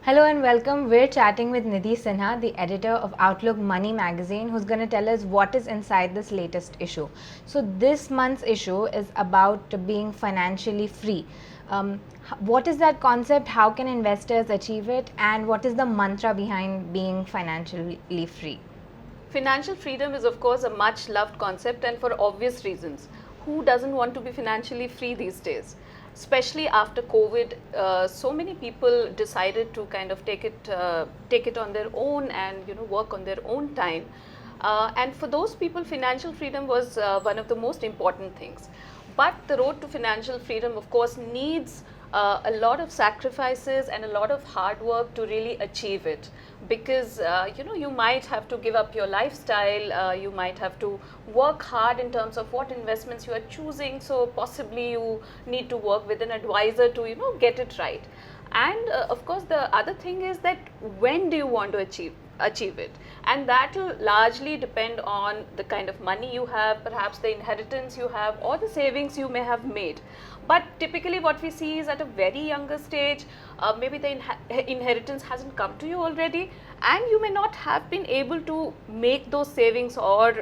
Hello and welcome. We're chatting with Nidhi Sinha, the editor of Outlook Money magazine, who's going to tell us what is inside this latest issue. So, this month's issue is about being financially free. What is that concept? How can investors achieve it? And what is the mantra behind being financially free? Financial freedom is, of course, a much loved concept, and for obvious reasons. Who doesn't want to be financially free these days? Especially after COVID, so many people decided to kind of take it on their own and work on their own time. And for those people, financial freedom was one of the most important things. But the road to financial freedom, of course, needs a lot of sacrifices and a lot of hard work to really achieve it, because you might have to give up your lifestyle, you might have to work hard in terms of what investments you are choosing, so possibly you need to work with an advisor to get it right. And of course, the other thing is that when do you want to achieve it, and that will largely depend on the kind of money you have, perhaps the inheritance you have, or the savings you may have made. But typically what we see is at a very younger stage, maybe the inheritance hasn't come to you already, and you may not have been able to make those savings or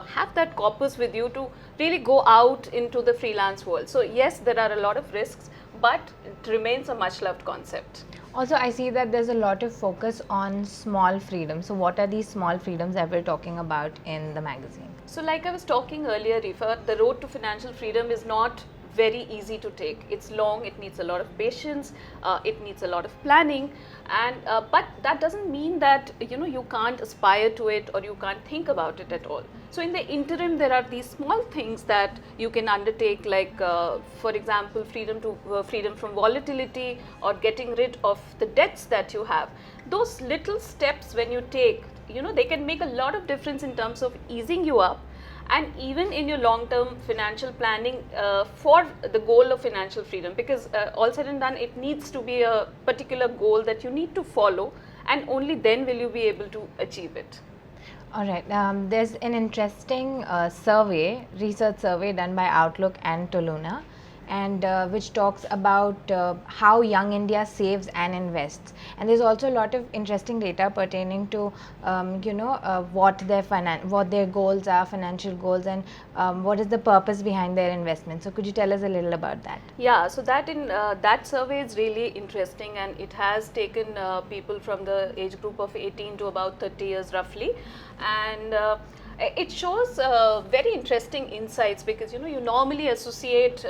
have that corpus with you to really go out into the freelance world. So yes, there are a lot of risks, but it remains a much loved concept. Also, I see that there's a lot of focus on small freedoms. So, what are these small freedoms that we're talking about in the magazine? So like I was talking earlier, Rifa, the road to financial freedom is not very easy to take. It's long, it needs a lot of patience, it needs a lot of planning, and but that doesn't mean that you can't aspire to it or you can't think about it at all. So in the interim, there are these small things that you can undertake, like for example, freedom from volatility, or getting rid of the debts that you have. Those little steps, when you take, they can make a lot of difference in terms of easing you up, and even in your long-term financial planning for the goal of financial freedom, because all said and done, it needs to be a particular goal that you need to follow, and only then will you be able to achieve it. All right. There's an interesting research survey done by Outlook and Toluna, and which talks about how young India saves and invests. And there's also a lot of interesting data pertaining to what their goals are, financial goals, and what is the purpose behind their investment. So could you tell us a little about that? Yeah, so that survey is really interesting, and it has taken people from the age group of 18 to about 30 years roughly, and it shows very interesting insights, because you normally associate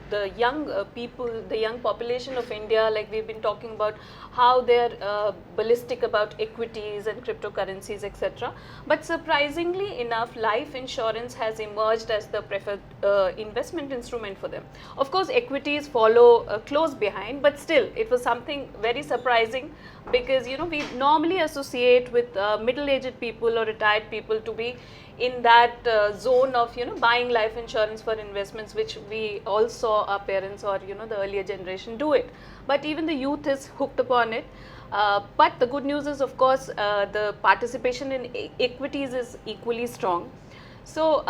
the young people, the young population of India, like we've been talking about how they're ballistic about equities and cryptocurrencies, etc. But surprisingly enough, life insurance has emerged as the preferred investment instrument for them. Of course, equities follow close behind, but still it was something very surprising, because we normally associate with middle-aged people or retired people to be in that zone of buying life insurance for investments, which we all saw our parents or the earlier generation do it. But even the youth is hooked upon it. But the good news is, of course, the participation in equities is equally strong. So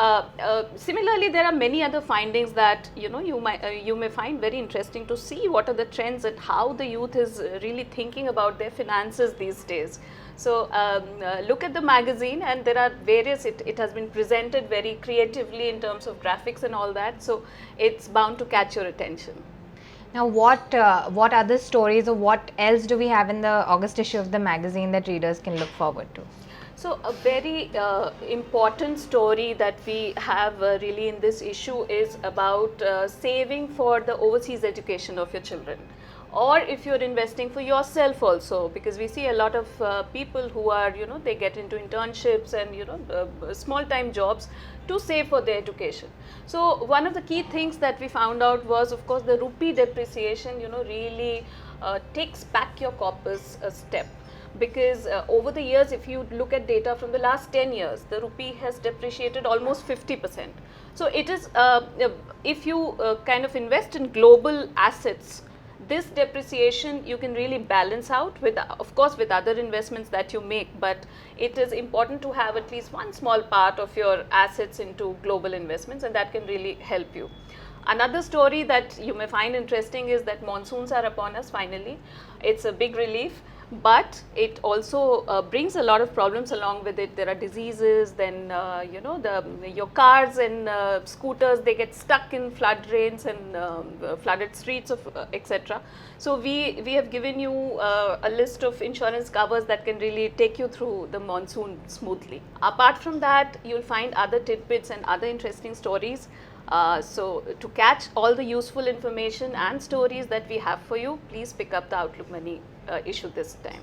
similarly, there are many other findings that you may find very interesting to see what are the trends and how the youth is really thinking about their finances these days. So look at the magazine, and there are various, it has been presented very creatively in terms of graphics and all that, so it's bound to catch your attention. Now, what other stories or what else do we have in the August issue of the magazine that readers can look forward to? So a very important story that we have really in this issue is about saving for the overseas education of your children, or if you're investing for yourself also, because we see a lot of people who are they get into internships and small time jobs to save for their education. So one of the key things that we found out was, of course, the rupee depreciation really takes back your corpus a step, because over the years, if you look at data from the last 10 years, the rupee has depreciated almost 50%. So it is, if you kind of invest in global assets, this depreciation you can really balance out with, of course, with other investments that you make, but it is important to have at least one small part of your assets into global investments, and that can really help you. Another story that you may find interesting is that monsoons are upon us finally. It's a big relief, but it also brings a lot of problems along with it. There are diseases, then your cars and scooters, they get stuck in flood drains and flooded streets of etc. So we have given you a list of insurance covers that can really take you through the monsoon smoothly. Apart from that, you'll find other tidbits and other interesting stories. So to catch all the useful information and stories that we have for you, please pick up the Outlook Money issue this time.